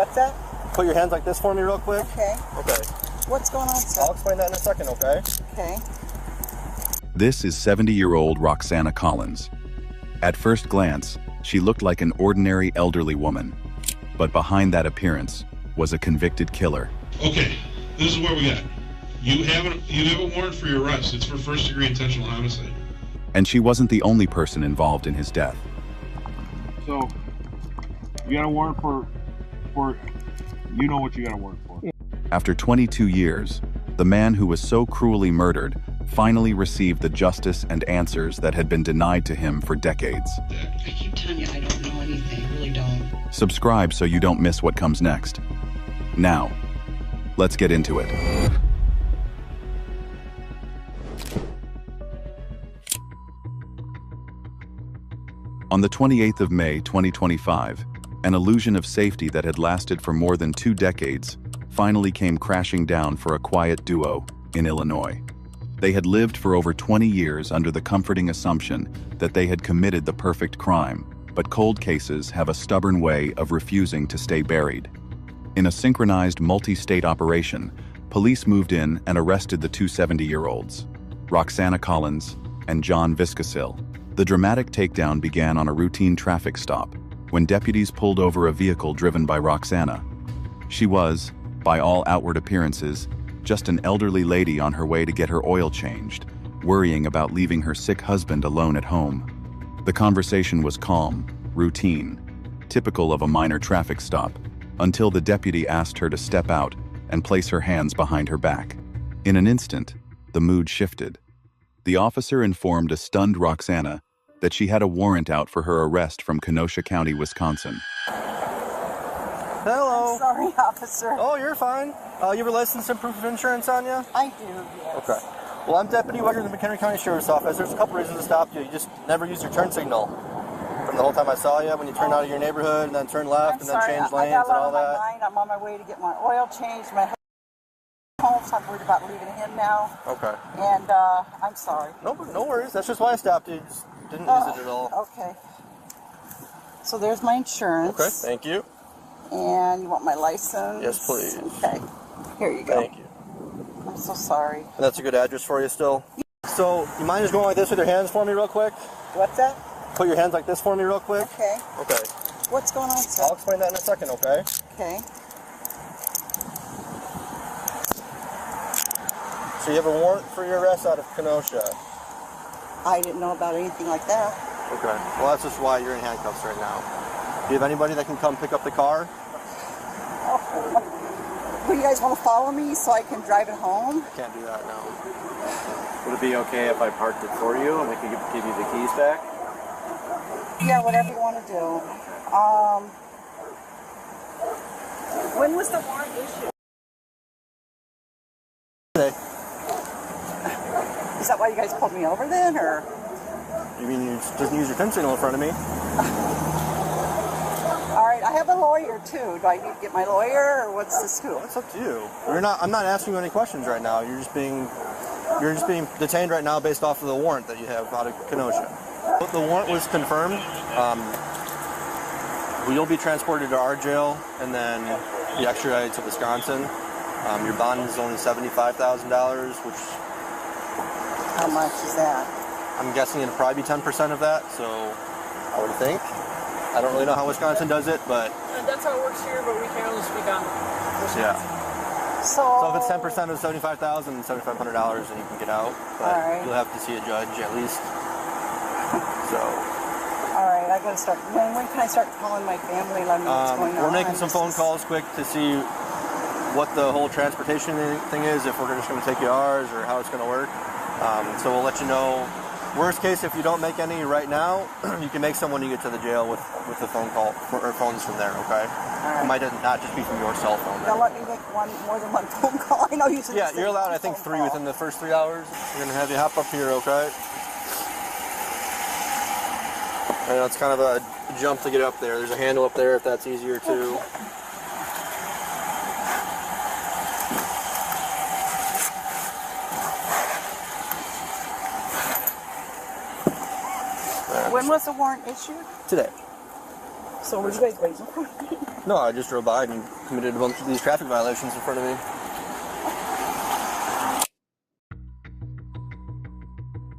What's that? Put your hands like this for me real quick. Okay. Okay. What's going on, sir? I'll explain that in a second, okay? Okay. This is 70-year-old Roxana Collins. At first glance, she looked like an ordinary elderly woman. But behind that appearance was a convicted killer. Okay, this is what we got. You have a warrant for your arrest. It's for first-degree intentional homicide. And she wasn't the only person involved in his death. So, you got a warrant for you know what you got a warrant for. After 22 years, the man who was so cruelly murdered finally received the justice and answers that had been denied to him for decades. I keep telling you, I don't know anything, I really don't. Subscribe so you don't miss what comes next. Now, let's get into it. On the 28th of May, 2025, an illusion of safety that had lasted for more than 2 decades finally came crashing down for a quiet duo in Illinois. They had lived for over 20 years under the comforting assumption that they had committed the perfect crime, but cold cases have a stubborn way of refusing to stay buried. In a synchronized multi-state operation, police moved in and arrested the two 70-year-olds, Roxana Collins and John Viscasil. The dramatic takedown began on a routine traffic stop when deputies pulled over a vehicle driven by Roxana. She was, by all outward appearances, just an elderly lady on her way to get her oil changed, worrying about leaving her sick husband alone at home. The conversation was calm, routine, typical of a minor traffic stop, until the deputy asked her to step out and place her hands behind her back. In an instant, the mood shifted. The officer informed a stunned Roxana that she had a warrant out for her arrest from Kenosha County, Wisconsin. Hello. I'm sorry, officer. Oh, you're fine. You have a license and proof of insurance on you? I do, yes. Okay. Well, I'm Deputy Wegner of the McHenry County Sheriff's Office. There's a couple reasons to stop you. You just never used your turn signal. From the whole time I saw you, when you turned out of your neighborhood and then turned left and then changed lanes and all that. I'm on my way to get my oil changed. My home, so I'm worried about leaving him now. Okay. And I'm sorry. No worries. That's just why I stopped you. Just didn't use it at all. Okay. So there's my insurance. Okay, thank you. And you want my license? Yes, please. Okay. Here you go. Thank you. I'm so sorry. And that's a good address for you still? So, you mind just going like this with your hands for me real quick? What's that? Put your hands like this for me real quick. Okay. Okay. What's going on, sir? I'll explain that in a second, okay? Okay. So you have a warrant for your arrest out of Kenosha. I didn't know about anything like that. Okay. Well, that's just why you're in handcuffs right now. Do you have anybody that can come pick up the car? Well, you guys want to follow me so I can drive it home? Can't do that now. Would it be okay if I parked it for you and we could give you the keys back? Yeah, whatever you want to do. When was the warrant issued? Okay. Is that why you guys pulled me over then, or? You mean you just use your turn signal in front of me? All right, I have a lawyer too. Do I need to get my lawyer, or what's the scoop? It's up to you. I'm not asking you any questions right now. You're just being detained right now based off of the warrant that you have out of Kenosha. The warrant was confirmed. You'll be transported to our jail and then be extradited to Wisconsin. Your bond is only $75,000, which... How much is that? I'm guessing it'll probably be 10% of that, so I would think. I don't really know how Wisconsin does it, but... That's how it works here, but we can only speak on Wisconsin. Yeah. So if it's 10% of $75,000, $7,500, then you can get out. But you'll have to see a judge at least. So... All right, I gotta start. When can I start calling my family? Let me know what's going on. We're making some phone calls quick to see what the whole transportation thing is, if we're just going to take you ours or how it's going to work. So we'll let you know. Worst case, if you don't make any right now, you can make some when you get to the jail with the phone call or phones from there. Okay. It might not just be from your cell phone. They'll let me make more than one phone call. I know you said. Yeah, you're allowed. I think 3 within the first 3 hours. We're gonna have you hop up here. Okay. I know it's kind of a jump to get up there. There's a handle up there if that's easier too. When was the warrant issued? Today. So were you guys waiting for me? No, I just drove by and committed a bunch of these traffic violations in front of me.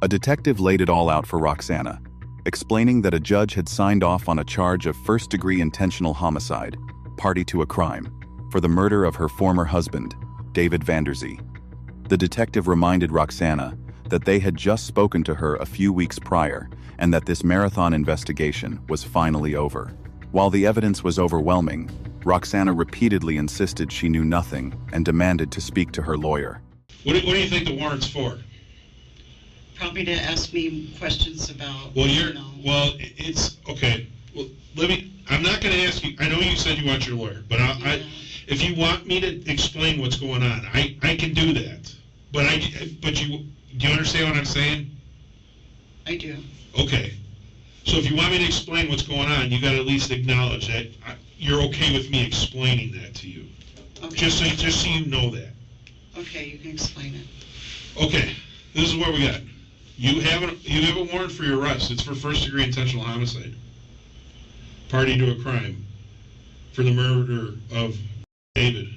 A detective laid it all out for Roxana, explaining that a judge had signed off on a charge of first-degree intentional homicide, party to a crime, for the murder of her former husband, David Vanderzee. The detective reminded Roxana that they had just spoken to her a few weeks prior and that this marathon investigation was finally over. While the evidence was overwhelming, Roxana repeatedly insisted she knew nothing and demanded to speak to her lawyer. What do you think the warrant's for? Probably to ask me questions about, Well, it's, okay. Well, I'm not going to ask you, I know you said you want your lawyer, but if you want me to explain what's going on, I can do that. Do you understand what I'm saying? I do. Okay. So if you want me to explain what's going on, you got to at least acknowledge that you're okay with me explaining that to you. Okay. Just so you know that. Okay, you can explain it. Okay. This is what we got. You have a warrant for your arrest. It's for first-degree intentional homicide. Party to a crime for the murder of David.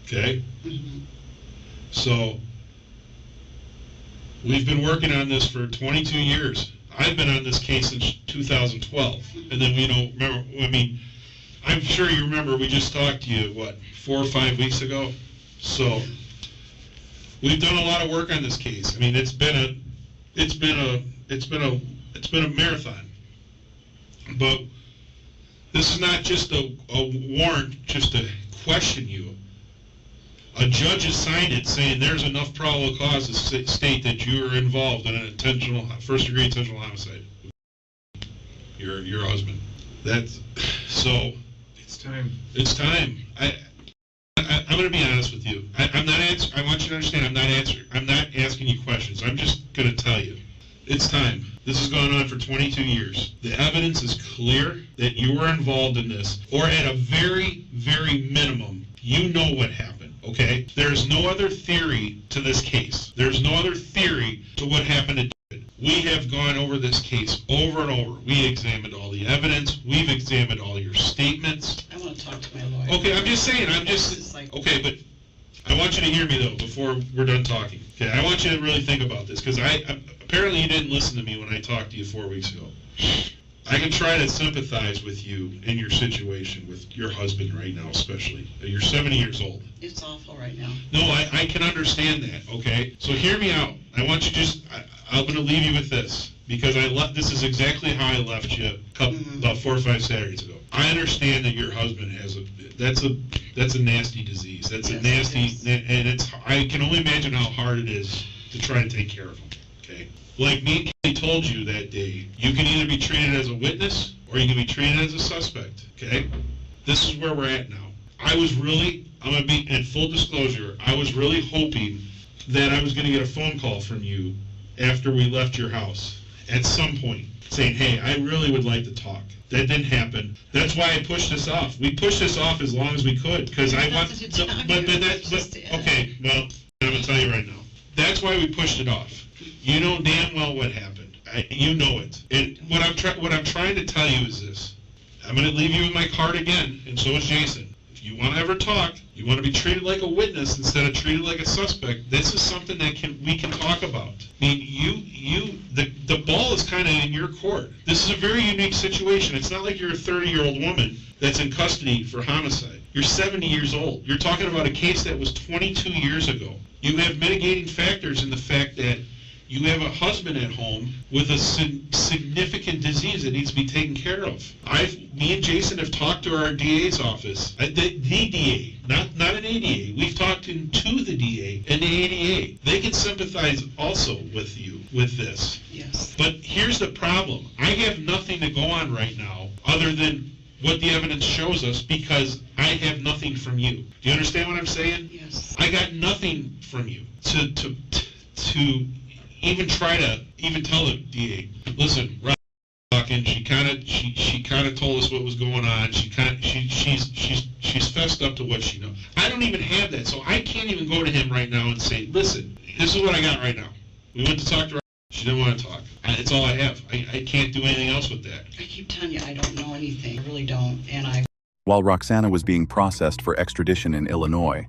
Okay? Mm-hmm. So, we've been working on this for 22 years. I've been on this case since 2012. And then, I'm sure you remember we just talked to you, 4 or 5 weeks ago? So, we've done a lot of work on this case. I mean, it's been a marathon. But this is not just a warrant just to question you. A judge has signed it saying there's enough probable cause to state that you are involved in an first-degree intentional homicide. Your husband. So. It's time. It's time. I'm going to be honest with you. I want you to understand. I'm not asking you questions. I'm just going to tell you. It's time. This has gone on for 22 years. The evidence is clear that you were involved in this, or at a very, very minimum, you know what happened, okay? There's no other theory to this case. There's no other theory to what happened to David. We have gone over this case over and over. We examined all the evidence. We've examined all your statements. I want to talk to my lawyer. Okay, I'm just saying, okay, but I want you to hear me, though, before we're done talking. Okay, I want you to really think about this, because apparently you didn't listen to me when I talked to you 4 weeks ago. I can try to sympathize with you in your situation, with your husband right now especially. You're 70 years old. It's awful right now. No, I can understand that, okay? So hear me out. I want you I'm going to leave you with this, because this is exactly how I left you about 4 or 5 Saturdays ago. I understand that your husband has that's a nasty disease. That's a nasty, and I can only imagine how hard it is to try to take care of him, okay? Like me and Kelly told you that day, you can either be treated as a witness or you can be treated as a suspect, okay? This is where we're at now. I'm going to be in full disclosure, I was really hoping that I was going to get a phone call from you after we left your house at some point saying, hey, I really would like to talk. That didn't happen. That's why I pushed this off. We pushed this off as long as we could because I want. Okay, well, I'm going to tell you right now. That's why we pushed it off. You know damn well what happened. You know it. And what I'm trying to tell you is this. I'm going to leave you with my card again, and so is Jason. If you want to ever talk, you want to be treated like a witness instead of treated like a suspect, this is something that we can talk about. I mean, the ball is kind of in your court. This is a very unique situation. It's not like you're a 30-year-old woman that's in custody for homicide. You're 70 years old. You're talking about a case that was 22 years ago. You have mitigating factors in the fact that you have a husband at home with a significant disease that needs to be taken care of. Me and Jason have talked to our DA's office, the DA, not an ADA. We've talked to the DA and the ADA. They can sympathize also with you with this. Yes. But here's the problem. I have nothing to go on right now other than what the evidence shows us because I have nothing from you. Do you understand what I'm saying? Yes. I got nothing from you to even try to even tell the DA, listen, Rob talking, she kind of told us what was going on. She's fessed up to what she knows. I don't even have that, so I can't even go to him right now and say, listen, this is what I got right now. We went to talk to her. She didn't want to talk. It's all I have. I can't do anything else with that. I keep telling you, I don't know anything. I really don't. And While Roxana was being processed for extradition in Illinois,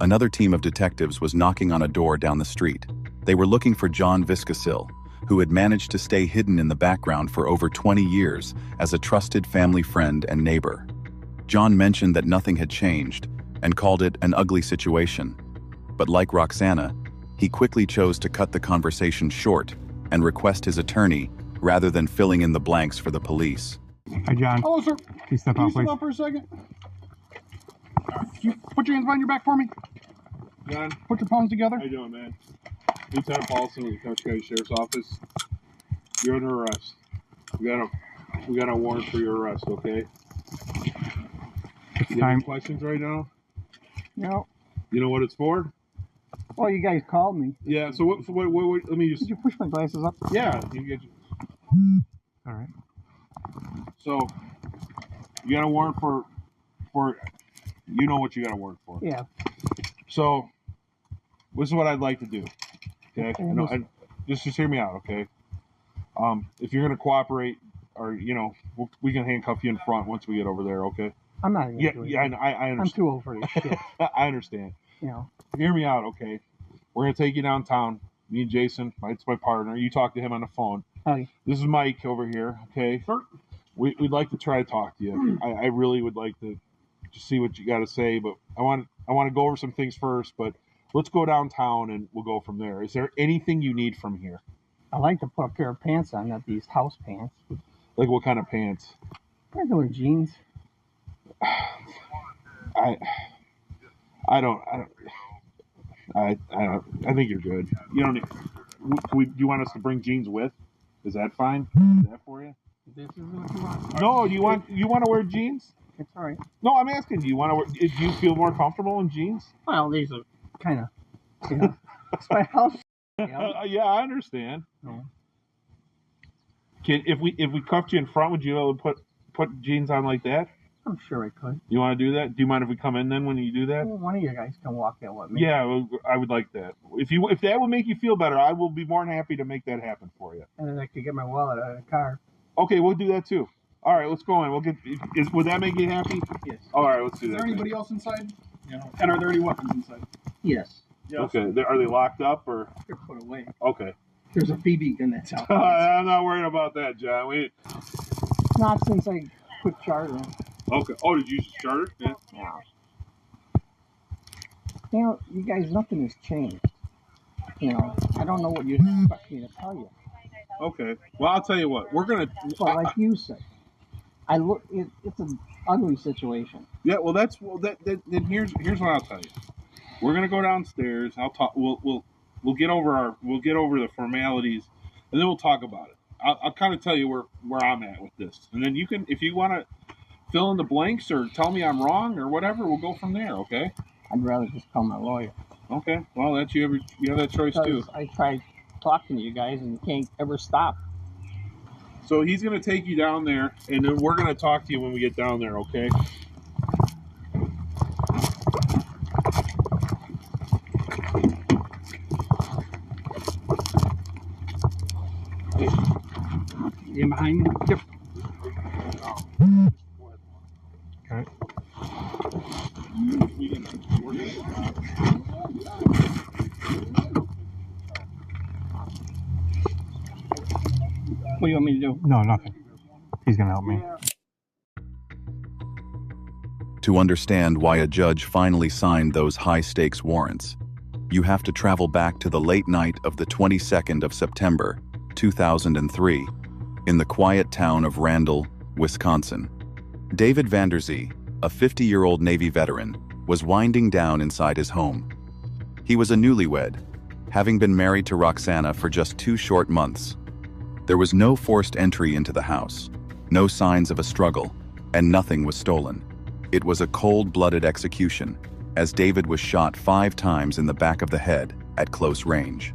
another team of detectives was knocking on a door down the street. They were looking for John Viscasil, who had managed to stay hidden in the background for over 20 years as a trusted family friend and neighbor. John mentioned that nothing had changed and called it an ugly situation. But like Roxana, he quickly chose to cut the conversation short and request his attorney rather than filling in the blanks for the police. Hi, John. Hello, sir. Can you step Can you out, step please? out for a second? Can you put your hands behind your back for me? John, put your palms together. How you doing, man? Lieutenant Paulson with the Coach County Sheriff's Office. You're under arrest. We got a warrant for your arrest, okay? It's You have time. any questions right now? No. You know what it's for? Well, you guys called me. Yeah, so what let me just... Did you push my glasses up? Yeah, you get... All right. So, you got a warrant for... You know what you got a warrant for. Yeah. So, this is what I'd like to do. Okay? Okay, Just hear me out, okay? If you're going to cooperate, or, we can handcuff you in front once we get over there, okay? I'm not even doing it. I understand. I'm too old for this shit. I understand. You know. Hear me out, okay? We're going to take you downtown. Me and Jason, it's my partner. You talk to him on the phone. Hi. This is Mike over here, okay? We'd like to try to talk to you. I really would like to see what you got to say, but I want to go over some things first, but let's go downtown and we'll go from there. Is there anything you need from here? I like to put a pair of pants on, not these house pants. Like what kind of pants? Regular jeans. I think you're good. You don't need, do you want us to bring jeans with? Is that fine? Is that for you? This is what you want. No, you want to wear jeans? It's all right. No, I'm asking. Do you feel more comfortable in jeans? Well, these are kind of, it's my house. Yeah, I understand. No. If we cuffed you in front, would you be able to put jeans on like that? I'm sure I could. You want to do that? Do you mind if we come in then when you do that? Well, one of you guys can walk that with me. Yeah, I would like that. If that would make you feel better, I will be more than happy to make that happen for you. And then I could get my wallet out of the car. Okay, we'll do that too. All right, let's go in. Would that make you happy? Yes. All right, let's do that. Is there anybody else inside? And are there any weapons inside? Yes. Okay, are they locked up or? They're put away. Okay. There's a BB gun that's out. I'm not worried about that, John. Not since I quit chartering. Okay. Oh, did you use charter? Yeah. You guys, nothing has changed. I don't know what you expect me to tell you. Okay. Well, I'll tell you what. We're gonna. But like you said, it's an ugly situation. Yeah. Well, then here's what I'll tell you. We're gonna go downstairs. I'll talk. We'll get over the formalities, and then we'll talk about it. I'll kind of tell you where I'm at with this, and then you can, if you want to fill in the blanks or tell me I'm wrong or whatever, we'll go from there. Okay. I'd rather just call my lawyer. Okay. Well, that's you have that choice too. I tried talking to you guys, and you can't ever stop. So he's gonna take you down there, and then we're gonna talk to you when we get down there. Okay. You behind me? Yep. Okay. What do you want me to do? No, nothing. He's gonna help me. To understand why a judge finally signed those high-stakes warrants, you have to travel back to the late night of the 22nd of September, 2003, in the quiet town of Randall, Wisconsin. David Vanderzee, a 50-year-old Navy veteran, was winding down inside his home. He was a newlywed, having been married to Roxana for just 2 short months. There was no forced entry into the house, no signs of a struggle, and nothing was stolen. It was a cold-blooded execution, as David was shot 5 times in the back of the head at close range.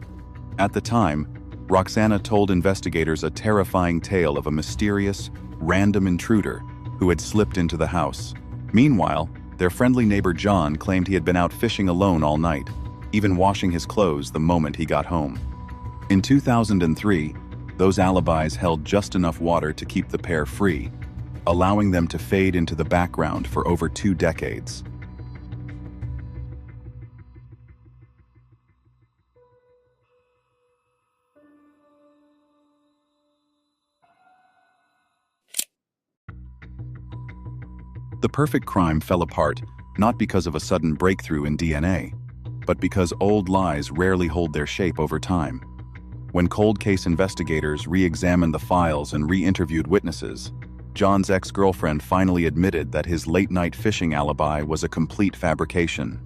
At the time, Roxana told investigators a terrifying tale of a mysterious, random intruder who had slipped into the house. Meanwhile, their friendly neighbor John claimed he had been out fishing alone all night, even washing his clothes the moment he got home. In 2003, Those alibis held just enough water to keep the pair free, allowing them to fade into the background for over 2 decades. The perfect crime fell apart not because of a sudden breakthrough in DNA, but because old lies rarely hold their shape over time. When cold case investigators re-examined the files and re-interviewed witnesses, John's ex-girlfriend finally admitted that his late-night fishing alibi was a complete fabrication.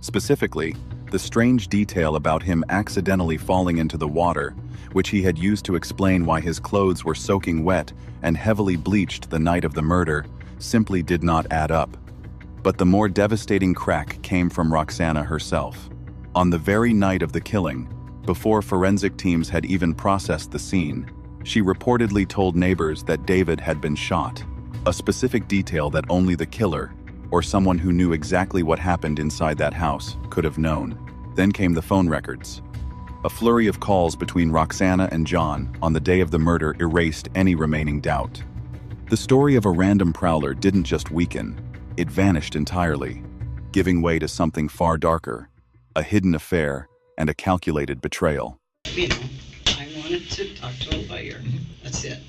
Specifically, the strange detail about him accidentally falling into the water, which he had used to explain why his clothes were soaking wet and heavily bleached the night of the murder, simply did not add up. But the more devastating crack came from Roxana herself. On the very night of the killing, before forensic teams had even processed the scene, she reportedly told neighbors that David had been shot, a specific detail that only the killer, or someone who knew exactly what happened inside that house, could have known. Then came the phone records. A flurry of calls between Roxana and John on the day of the murder erased any remaining doubt. The story of a random prowler didn't just weaken, it vanished entirely, giving way to something far darker, a hidden affair and a calculated betrayal. You know, I wanted to talk to a lawyer. That's it.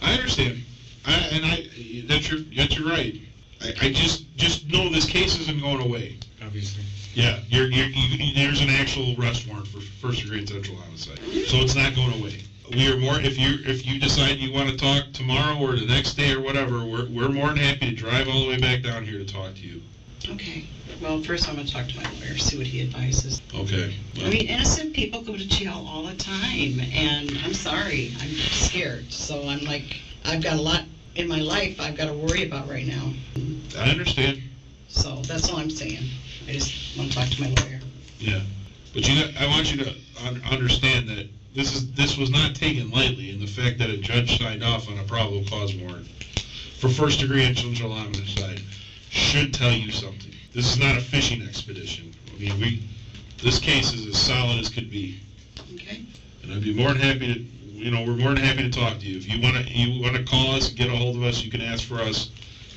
I understand. You're right. I just know this case isn't going away. Obviously. Yeah, there's an actual arrest warrant for first-degree intentional homicide, so it's not going away. We are more, if you decide you want to talk tomorrow or the next day or whatever, we're more than happy to drive all the way back down here to talk to you. Okay. Well, first I'm going to talk to my lawyer, see what he advises. Okay. Well, I mean, innocent people go to jail all the time, and I'm sorry, I'm scared. So I'm like, I've got a lot in my life I've got to worry about right now. I understand. So that's all I'm saying. I just want to talk to my lawyer. Yeah, but I want you to understand that this was not taken lightly, and the fact that a judge signed off on a probable cause warrant for first-degree intentional homicide should tell you something. This is not a fishing expedition. I mean, this case is as solid as could be. Okay. And I'd be more than happy to, we're more than happy to talk to you. If you want to call us, get a hold of us, you can ask for us.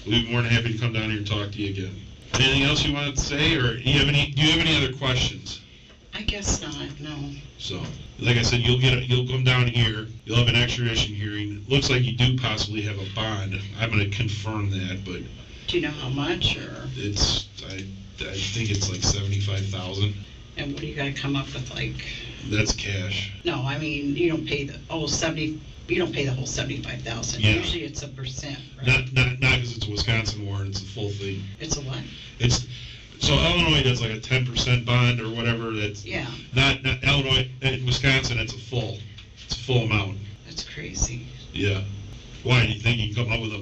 We'll be more than happy to come down here and talk to you again. Anything else you wanted to say, or do you have any other questions? I guess not, no. So, like I said, you'll come down here, you'll have an extradition hearing. Looks like you do possibly have a bond. I'm going to confirm that, but Do you know how much, or? I think it's like $75,000. And what do you got to come up with, like? That's cash. No, I mean, you don't pay the whole 75,000. Yeah. Usually it's 1%, right? Not because it's a Wisconsin warrant, it's a full thing. It's a what? So Illinois does like a 10% bond or whatever. That's Yeah. Not Illinois. In Wisconsin, it's a full amount. That's crazy. Yeah. Why? Do you think you can come up with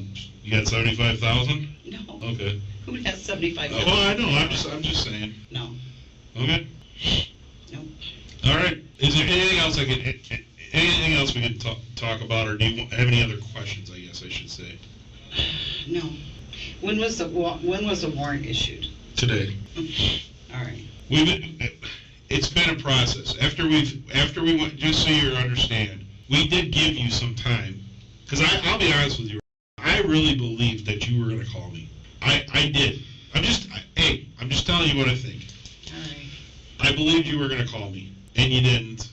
you got 75,000? No. Okay. Who has 75,000? Well, I know. I'm just saying. No. Okay. Nope. All right. Is there anything else anything else we can talk about, or do you have any other questions? I guess I should say. No. When was the warrant issued? Today. All right. It's been a process. After we went, just so you understand, we did give you some time, because I'll be honest with you, I really believed that you were going to call me. I did. I'm just telling you what I think. All right. I believed you were going to call me, and you didn't.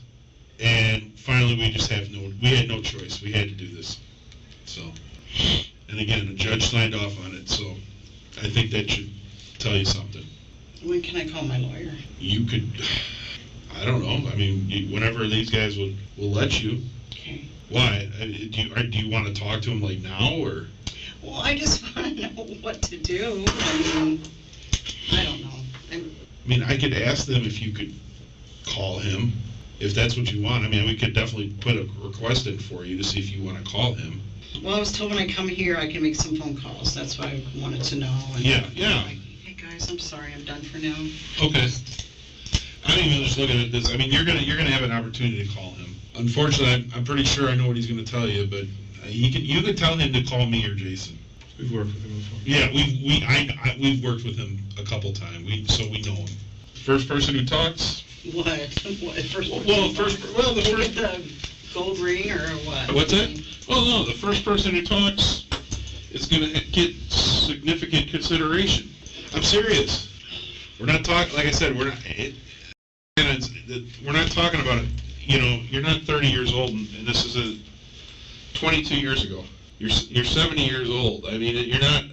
And finally, we had no choice. We had to do this. So, and again, the judge signed off on it, so I think that should tell you something. When can I call my lawyer? You could, I don't know. I mean, whenever these guys will let you. Okay. Why? Do you want to talk to him like now, or? Well, I just want to know what to do. I mean, I don't know. I mean, I could ask them if you could call him, if that's what you want. I mean, we could definitely put a request in for you to see if you want to call him. Well, I was told when I come here I can make some phone calls. That's why I wanted to know. And Yeah. Like, hey guys, I'm sorry, I'm done for now. Okay. I'm even just looking at this. I mean, you're gonna have an opportunity to call him. Unfortunately, I'm pretty sure I know what he's gonna tell you, but you could tell him to call me or Jason. We've worked with him before. Yeah, we've worked with him a couple times. So we know him. First person who talks. What? First. The gold ring or what? What's that? Oh no, the first person who talks is going to get significant consideration. I'm serious. We're not talking, like I said, we're not talking about it. You know, you're not 30 years old, and this is 22 years ago. You're 70 years old. I mean, you're not.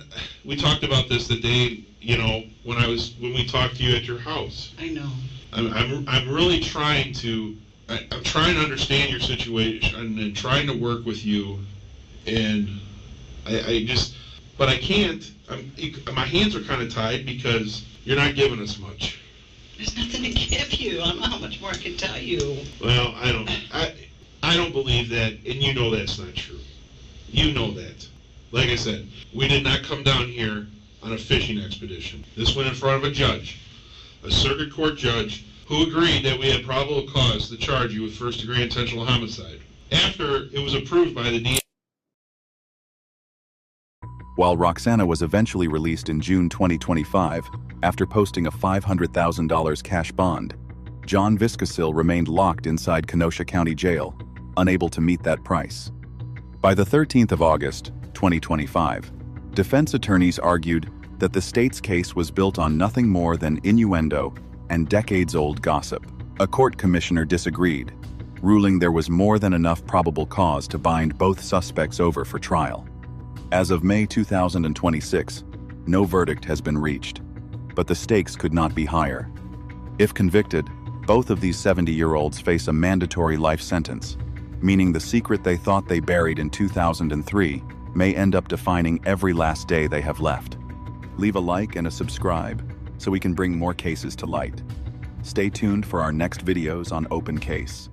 We talked about this the day, you know, when we talked to you at your house. I know. I'm really trying to. I'm trying to understand your situation and trying to work with you, and but I can't. My hands are kind of tied because you're not giving us much. There's nothing to give you. I don't know how much more I can tell you. Well, I don't believe that, and you know that's not true. You know that. Like I said, we did not come down here on a fishing expedition. This went in front of a judge, a circuit court judge, who agreed that we had probable cause to charge you with first-degree intentional homicide. After it was approved by the DA. While Roxana was eventually released in June 2025, after posting a $500,000 cash bond, John Viscasil remained locked inside Kenosha County Jail, unable to meet that price. By the 13th of August, 2025, defense attorneys argued that the state's case was built on nothing more than innuendo and decades-old gossip. A court commissioner disagreed, ruling there was more than enough probable cause to bind both suspects over for trial. As of May 2026, no verdict has been reached, but the stakes could not be higher. If convicted, both of these 70-year-olds face a mandatory life sentence, meaning the secret they thought they buried in 2003 may end up defining every last day they have left. Leave a like and a subscribe so we can bring more cases to light. Stay tuned for our next videos on Open Case.